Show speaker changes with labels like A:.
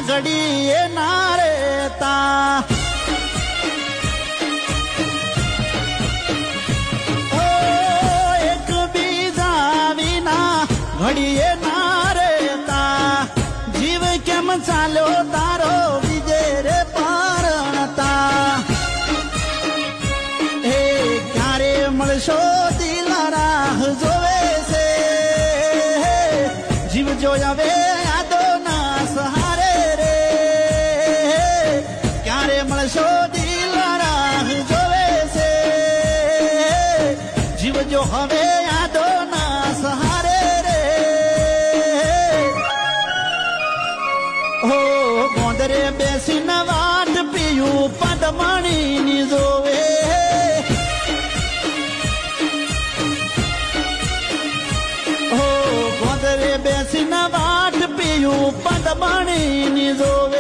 A: ઘડીએ ના રેતા ઓ એકબીજા વિના ઘડીએ ના રેતા જીવ કેમ ચાલ્યો તારો બીજે રે પરણતા એ ક્યારે મળશો દિલ રાહ જોવે છે જીવ જોયા વે યાદો ના સહારે રે ક્યારે મળશો દિલ રાહ જોવે છે જીવ જો હવે યાદો ના સહારે રે હો ગોંદરે બેસીને વાટ પીયું પદમણી ની જોવે હો ગોંદરે બેસીને વાટ પીયું પદમણી ની જોવે